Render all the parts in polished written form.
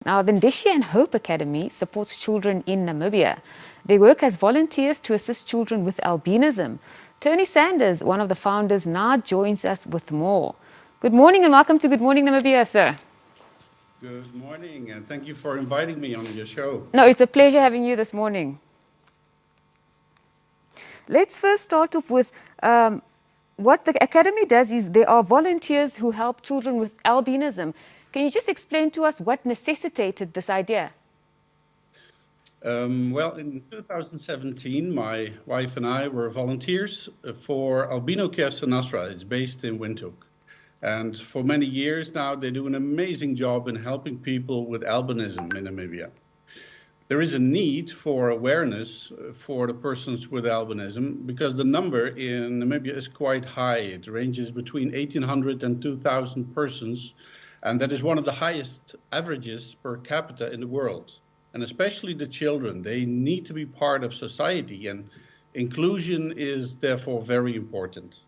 Now, the Ndeshi and Hope Academy supports children in Namibia. They work as volunteers to assist children with albinism. Tony Sanders, one of the founders, now joins us with more. Good morning and welcome to Good Morning Namibia, sir. Good morning, and thank you for inviting me on your show. No, it's a pleasure having you this morning. Let's first start off with what the Academy does is there are volunteers who help children with albinism. Can you just explain to us what necessitated this idea? Well, in 2017, my wife and I were volunteers for Albino Care Senasra. It's based in Windhoek. And for many years now, they do an amazing job in helping people with albinism in Namibia. There is a need for awareness for the persons with albinism because the number in Namibia is quite high. It ranges between 1,800 and 2,000 persons, and that is one of the highest averages per capita in the world. And especially the children, they need to be part of society, and inclusion is therefore very important.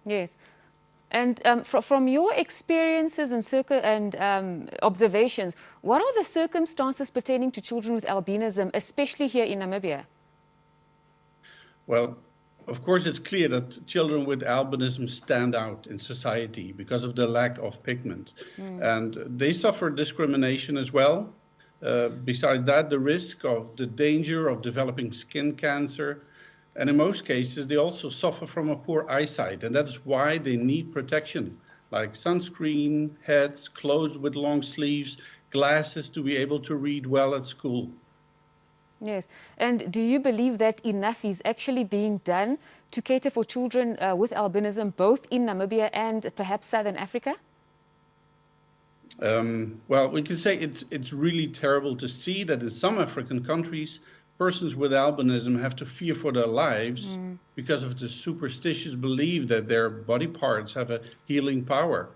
Yes. And from your experiences and observations, what are the circumstances pertaining to children with albinism, especially here in Namibia? Well, of course, it's clear that children with albinism stand out in society because of the lack of pigment. And they suffer discrimination as well. Besides that, the risk of the danger of developing skin cancer. And in most cases, they also suffer from a poor eyesight, and that's why they need protection, like sunscreen, hats, clothes with long sleeves, glasses to be able to read well at school. Yes. And do you believe that enough is actually being done to cater for children with albinism, both in Namibia and perhaps Southern Africa? Well, we can say it's really terrible to see that in some African countries, persons with albinism have to fear for their lives because of the superstitious belief that their body parts have a healing power.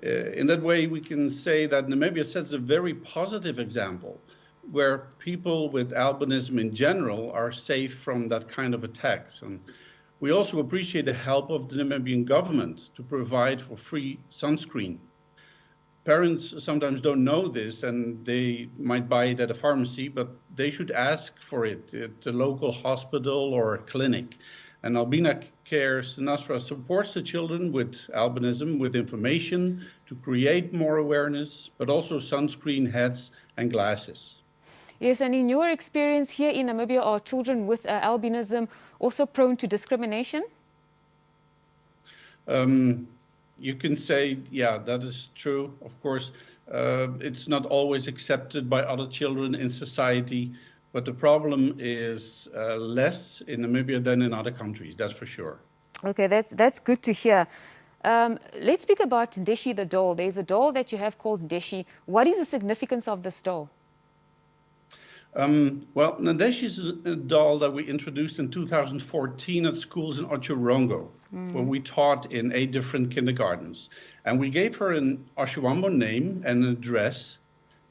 In that way, we can say that Namibia sets a very positive example where people with albinism in general are safe from that kind of attacks. And we also appreciate the help of the Namibian government to provide for free sunscreen. Parents sometimes don't know this and they might buy it at a pharmacy, but they should ask for it at a local hospital or a clinic. And Albino Care Senasra supports the children with albinism with information to create more awareness, but also sunscreen, hats and glasses. Yes, and in your experience here in Namibia, are children with albinism also prone to discrimination? You can say, yeah, that is true. Of course, it's not always accepted by other children in society, but the problem is less in Namibia than in other countries, that's for sure. Okay, that's good to hear. Let's speak about Ndeshi the doll. There's a doll that you have called Ndeshi. What is the significance of this doll? Well, Ndeshi is a doll that we introduced in 2014 at schools in Otjiwarongo, where we taught in 8 different kindergartens. And we gave her an Oshiwambo name and an address,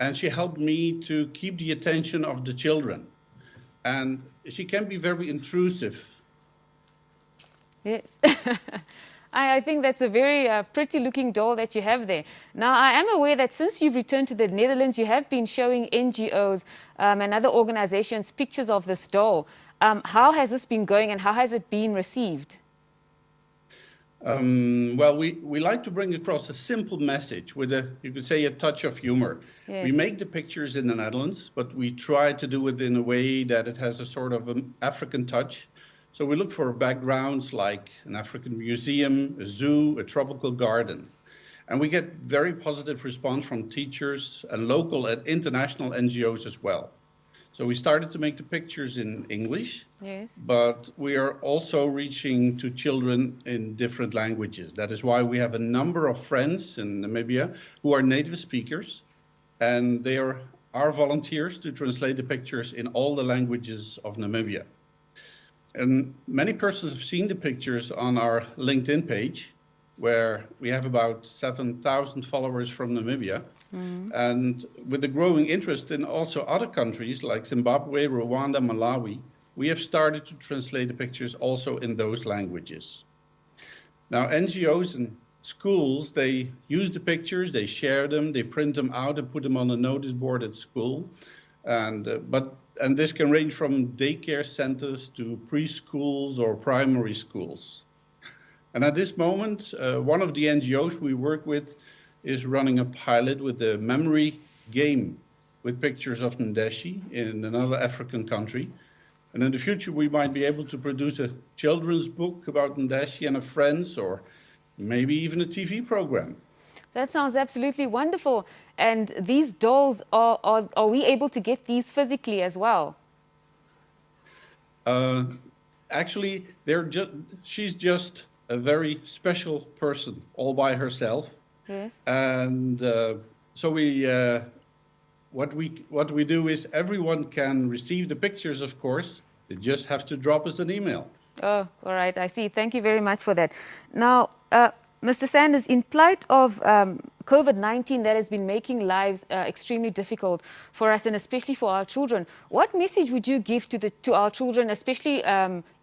and she helped me to keep the attention of the children. And she can be very intrusive. Yes. I think that's a very pretty looking doll that you have there. Now, I am aware that since you've returned to the Netherlands, you have been showing NGOs and other organizations pictures of this doll. How has this been going and how has it been received? Well, we like to bring across a simple message with you could say, a touch of humor. Yes. We make the pictures in the Netherlands, but we try to do it in a way that it has a sort of an African touch. So we look for backgrounds like an African museum, a zoo, a tropical garden. And we get very positive response from teachers and local and international NGOs as well. So we started to make the pictures in English, yes, but we are also reaching to children in different languages. That is why we have a number of friends in Namibia who are native speakers, and they are our volunteers to translate the pictures in all the languages of Namibia. And many persons have seen the pictures on our LinkedIn page, where we have about 7,000 followers from Namibia. And with the growing interest in also other countries like Zimbabwe, Rwanda, Malawi, we have started to translate the pictures also in those languages. Now, NGOs and schools, they use the pictures, they share them, they print them out and put them on a notice board at school. And this can range from daycare centers to preschools or primary schools. And at this moment, one of the NGOs we work with is running a pilot with a memory game with pictures of Ndeshi in another African country. And in the future, we might be able to produce a children's book about Ndeshi and her friends, or maybe even a TV program. That sounds absolutely wonderful. And these dolls, are we able to get these physically as well? Actually, she's just a very special person all by herself. Yes. And so what we do is everyone can receive the pictures, of course. They just have to drop us an email. Oh, all right. I see. Thank you very much for that. Now, Mr. Sanders, in plight of COVID-19 that has been making lives extremely difficult for us and especially for our children, what message would you give to our children, especially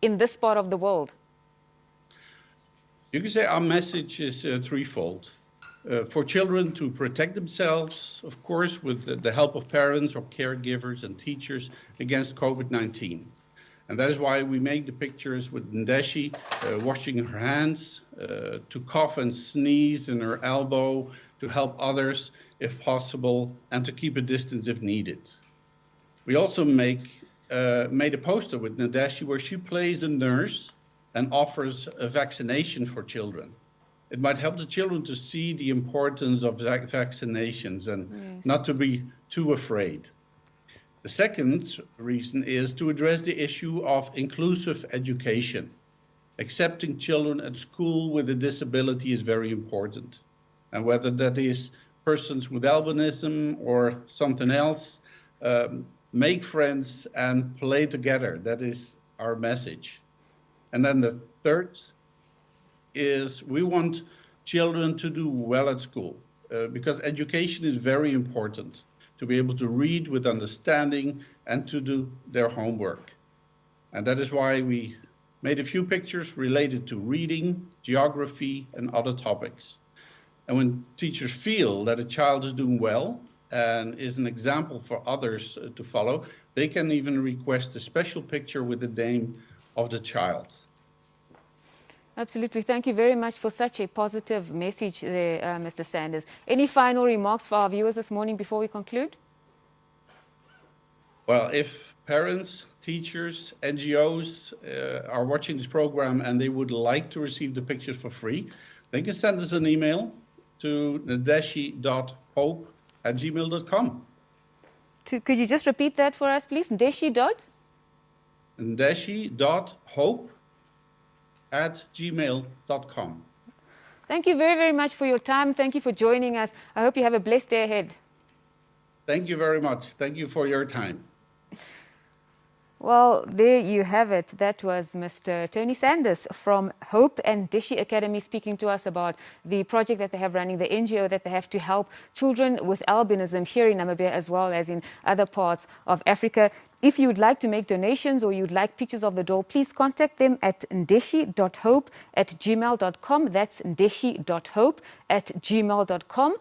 in this part of the world? You can say our message is threefold. For children to protect themselves, of course, with the help of parents or caregivers and teachers against COVID-19. And that is why we make the pictures with Ndeshi washing her hands, to cough and sneeze in her elbow, to help others if possible, and to keep a distance if needed. We also made a poster with Ndeshi where she plays a nurse and offers a vaccination for children. It might help the children to see the importance of vaccinations and not to be too afraid. The second reason is to address the issue of inclusive education. Accepting children at school with a disability is very important. And whether that is persons with albinism or something else, make friends and play together. That is our message. And then the third is we want children to do well at school because education is very important, to be able to read with understanding and to do their homework. And that is why we made a few pictures related to reading, geography, and other topics. And when teachers feel that a child is doing well and is an example for others to follow, they can even request a special picture with the name of the child. Absolutely. Thank you very much for such a positive message there, Mr. Sanders. Any final remarks for our viewers this morning before we conclude? Well, if parents, teachers, NGOs are watching this program and they would like to receive the pictures for free, they can send us an email to ndeshi.hope@gmail.com. Could you just repeat that for us, please? Ndeshi.hope@gmail.com. Thank you very, very much for your time. Thank you for joining us. I hope you have a blessed day ahead. Thank you very much. Thank you for your time. Well, there you have it. That was Mr. Tony Sanders from Hope and Ndeshi Academy speaking to us about the project that they have running, the NGO that they have to help children with albinism here in Namibia as well as in other parts of Africa. If you would like to make donations or you'd like pictures of the doll, please contact them at ndeshi.hope@gmail.com. That's ndeshi.hope@gmail.com.